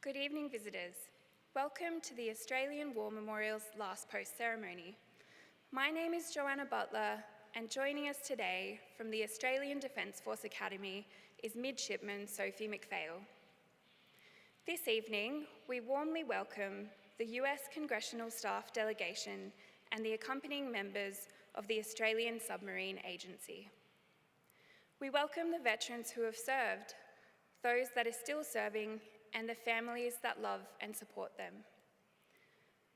Good evening, visitors. Welcome to the Australian War Memorial's Last Post ceremony. My name is Joanna Butler, and joining us today from the Australian Defence Force Academy is Midshipman Sophie McPhail. This evening, we warmly welcome the US Congressional Staff Delegation and the accompanying members of the Australian Submarine Agency. We welcome the veterans who have served, those that are still serving, and the families that love and support them.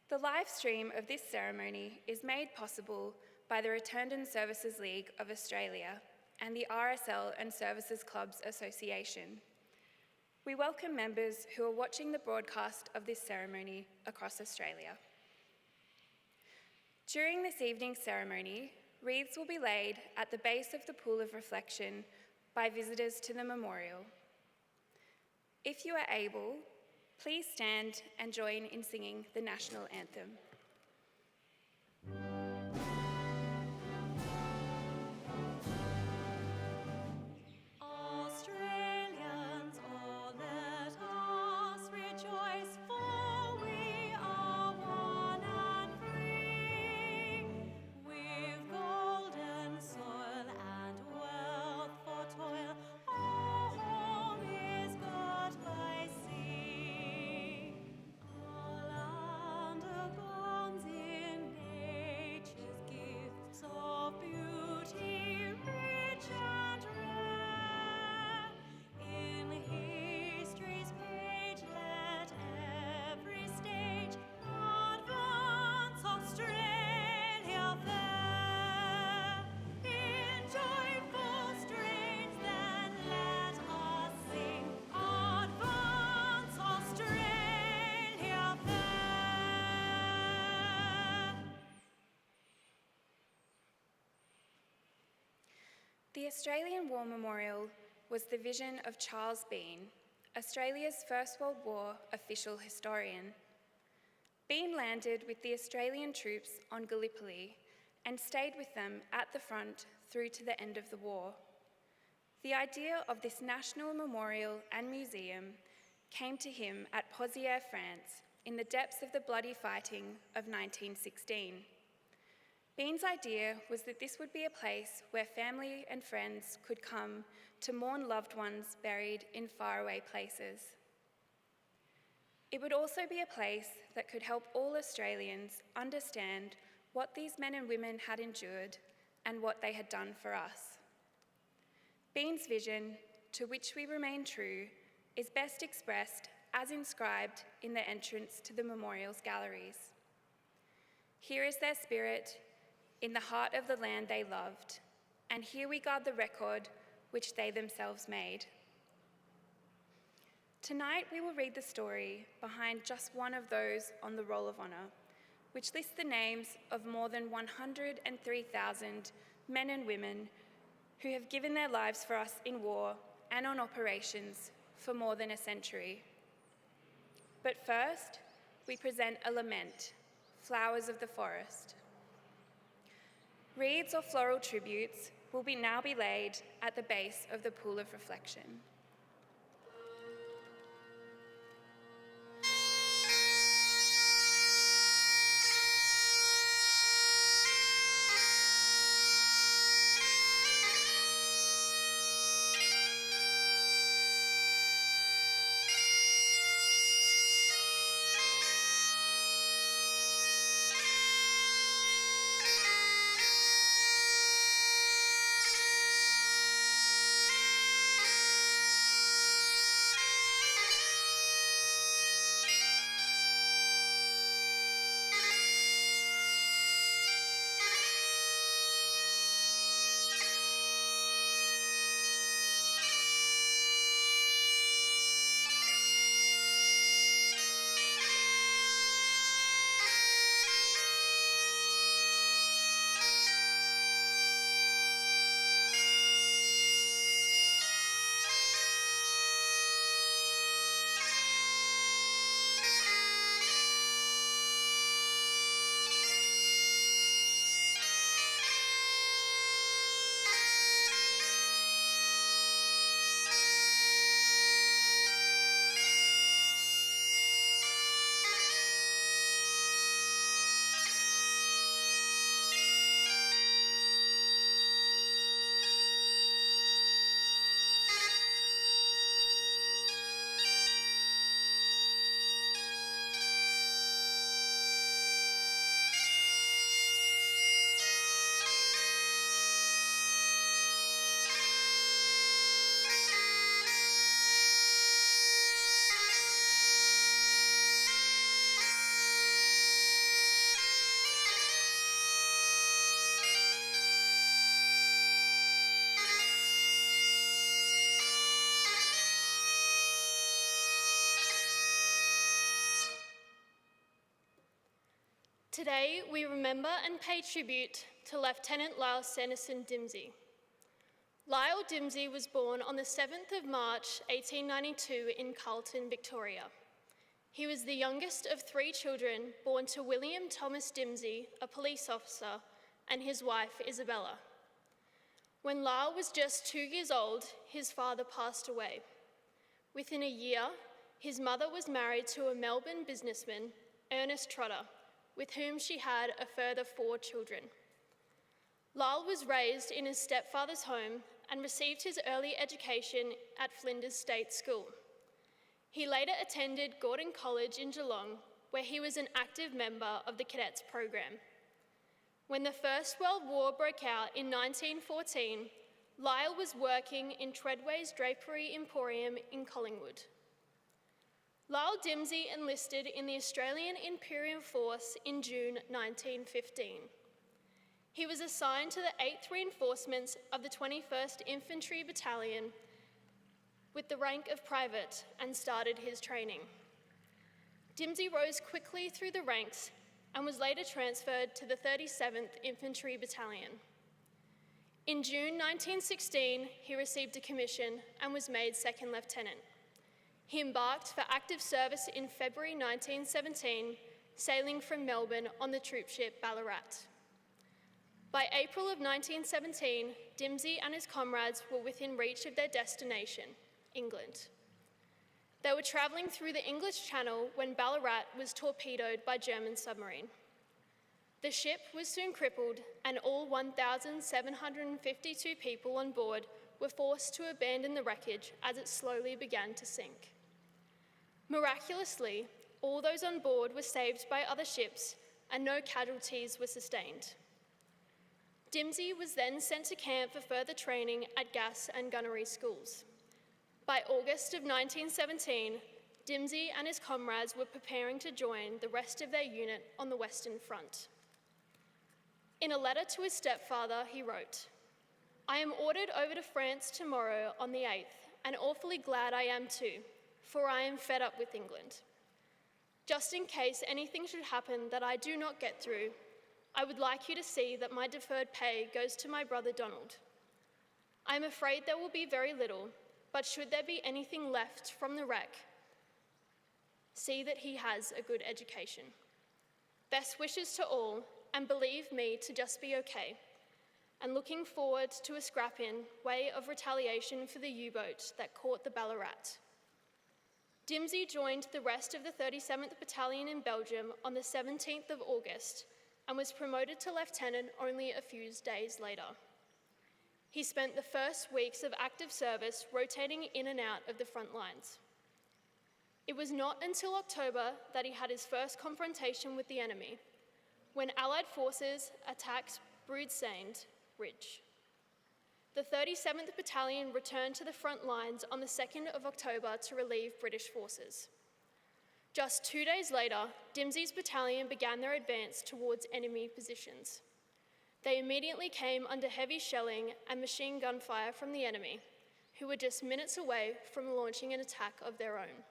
The live stream of this ceremony is made possible by the Returned and Services League of Australia and the RSL and Services Clubs Association. We welcome members who are watching the broadcast of this ceremony across Australia. During this evening's ceremony, wreaths will be laid at the base of the Pool of Reflection by visitors to the memorial. If you are able, please stand and join in singing the national anthem. Australians, oh, let us rejoice, for we are one and free. With golden soil and wealth for toil, our home is got by sea. Our land abounds in nature's gifts of beauty, rich and rare. In history's page, let every stage advance Australia fair. In joyful strains, then let us sing, advance Australia fair. The Australian War Memorial was the vision of Charles Bean, Australia's First World War official historian. Bean landed with the Australian troops on Gallipoli and stayed with them at the front through to the end of the war. The idea of this national memorial and museum came to him at Pozières, France, in the depths of the bloody fighting of 1916. Bean's idea was that this would be a place where family and friends could come to mourn loved ones buried in faraway places. It would also be a place that could help all Australians understand what these men and women had endured and what they had done for us. Bean's vision, to which we remain true, is best expressed as inscribed in the entrance to the memorial's galleries. Here is their spirit, in the heart of the land they loved, and here we guard the record which they themselves made. Tonight we will read the story behind just one of those on the Roll of Honour, which lists the names of more than 103,000 men and women who have given their lives for us in war and on operations for more than a century. But first, we present a lament, Flowers of the Forest. Wreaths or floral tributes will now be laid at the base of the Pool of Reflection. Today, we remember and pay tribute to Lieutenant Lyle Sanderson Dimsey. Lyle Dimsey was born on the 7th of March, 1892 in Carlton, Victoria. He was the youngest of 3 children born to William Thomas Dimsey, a police officer, and his wife, Isabella. When Lyle was just 2 years old, his father passed away. Within a year, his mother was married to a Melbourne businessman, Ernest Trotter, with whom she had a further 4 children. Lyle was raised in his stepfather's home and received his early education at Flinders State School. He later attended Gordon College in Geelong, where he was an active member of the cadets program. When the First World War broke out in 1914, Lyle was working in Treadway's Drapery Emporium in Collingwood. Lyle Dimsey enlisted in the Australian Imperial Force in June 1915. He was assigned to the 8th Reinforcements of the 21st Infantry Battalion with the rank of private and started his training. Dimsey rose quickly through the ranks and was later transferred to the 37th Infantry Battalion. In June 1916, he received a commission and was made second lieutenant. He embarked for active service in February 1917, sailing from Melbourne on the troopship Ballarat. By April of 1917, Dimsey and his comrades were within reach of their destination, England. They were travelling through the English Channel when Ballarat was torpedoed by German submarine. The ship was soon crippled, and all 1,752 people on board were forced to abandon the wreckage as it slowly began to sink. Miraculously, all those on board were saved by other ships, and no casualties were sustained. Dimsey was then sent to camp for further training at gas and gunnery schools. By August of 1917, Dimsey and his comrades were preparing to join the rest of their unit on the Western Front. In a letter to his stepfather, he wrote, "I am ordered over to France tomorrow on the 8th, and awfully glad I am too, for I am fed up with England. Just in case anything should happen that I do not get through, I would like you to see that my deferred pay goes to my brother Donald. I am afraid there will be very little, but should there be anything left from the wreck, see that he has a good education. Best wishes to all, and believe me to just be okay, and looking forward to a scrap-in way of retaliation for the U-boat that caught the Ballarat." Dimsey joined the rest of the 37th Battalion in Belgium on the 17th of August and was promoted to lieutenant only a few days later. He spent the first weeks of active service rotating in and out of the front lines. It was not until October that he had his first confrontation with the enemy, when Allied forces attacked Broadsand Ridge. The 37th Battalion returned to the front lines on the 2nd of October to relieve British forces. Just 2 days later, Dimsey's battalion began their advance towards enemy positions. They immediately came under heavy shelling and machine gun fire from the enemy, who were just minutes away from launching an attack of their own.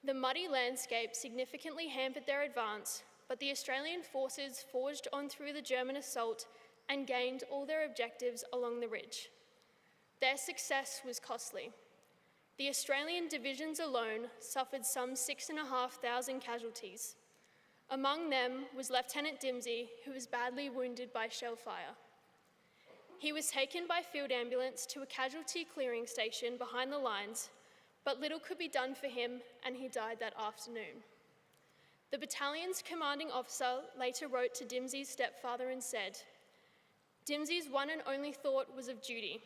The muddy landscape significantly hampered their advance, but the Australian forces forged on through the German assault and gained all their objectives along the ridge. Their success was costly. The Australian divisions alone suffered some 6,500 casualties. Among them was Lieutenant Dimsey, who was badly wounded by shell fire. He was taken by field ambulance to a casualty clearing station behind the lines, but little could be done for him, and he died that afternoon. The battalion's commanding officer later wrote to Dimsey's stepfather and said, "Dimsey's one and only thought was of duty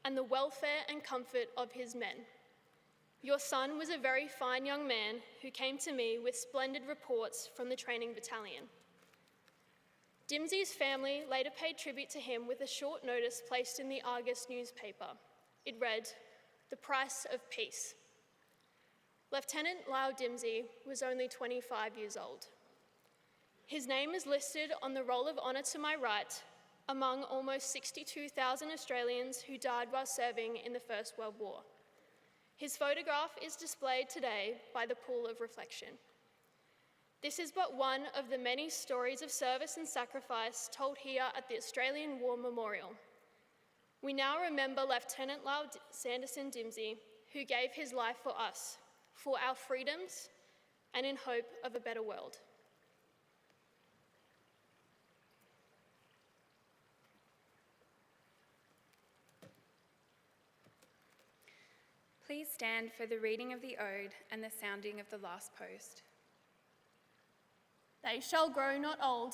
and the welfare and comfort of his men. Your son was a very fine young man who came to me with splendid reports from the training battalion." Dimsey's family later paid tribute to him with a short notice placed in the Argus newspaper. It read, "The price of peace." Lieutenant Lyle Dimsey was only 25 years old. His name is listed on the Roll of Honour to my right, among almost 62,000 Australians who died while serving in the First World War. His photograph is displayed today by the Pool of Reflection. This is but one of the many stories of service and sacrifice told here at the Australian War Memorial. We now remember Lieutenant Lyle Sanderson Dimsey, who gave his life for us, for our freedoms, and in hope of a better world. Please stand for the reading of the ode and the sounding of the last post. They shall grow not old,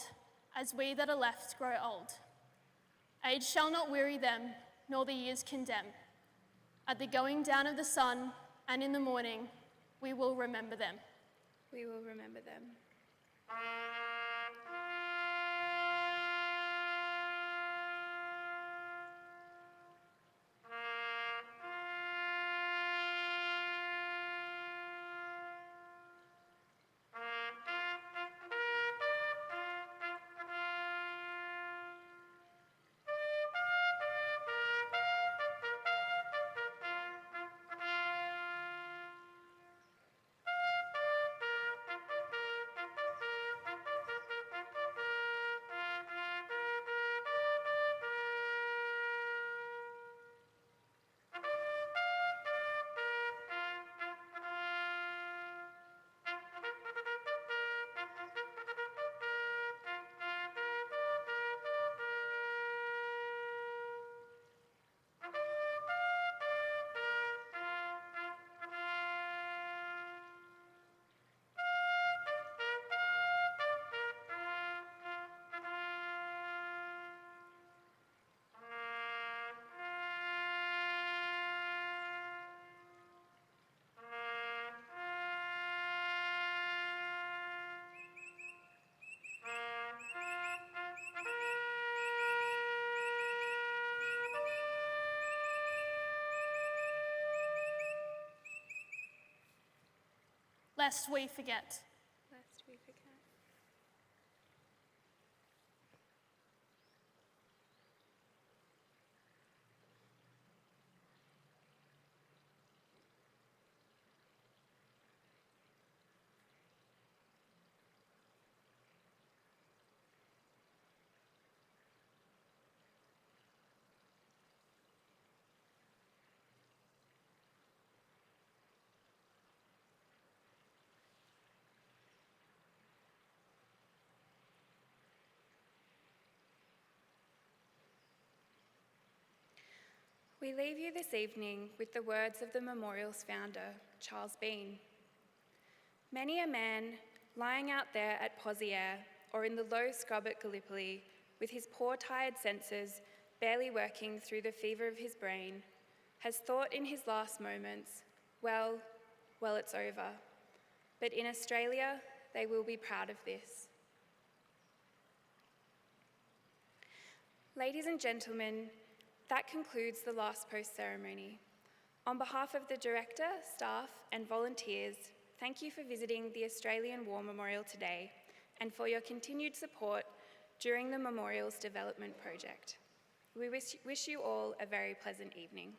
as we that are left grow old. Age shall not weary them, nor the years condemn. At the going down of the sun, and in the morning, we will remember them. We will remember them. Lest we forget. Lest we forget. We leave you this evening with the words of the memorial's founder, Charles Bean. Many a man lying out there at Poziere or in the low scrub at Gallipoli with his poor tired senses barely working through the fever of his brain has thought in his last moments, well, it's over. But in Australia, they will be proud of this. Ladies and gentlemen, that concludes the last post ceremony. On behalf of the director, staff, and volunteers, thank you for visiting the Australian War Memorial today and for your continued support during the memorial's development project. We wish you all a very pleasant evening.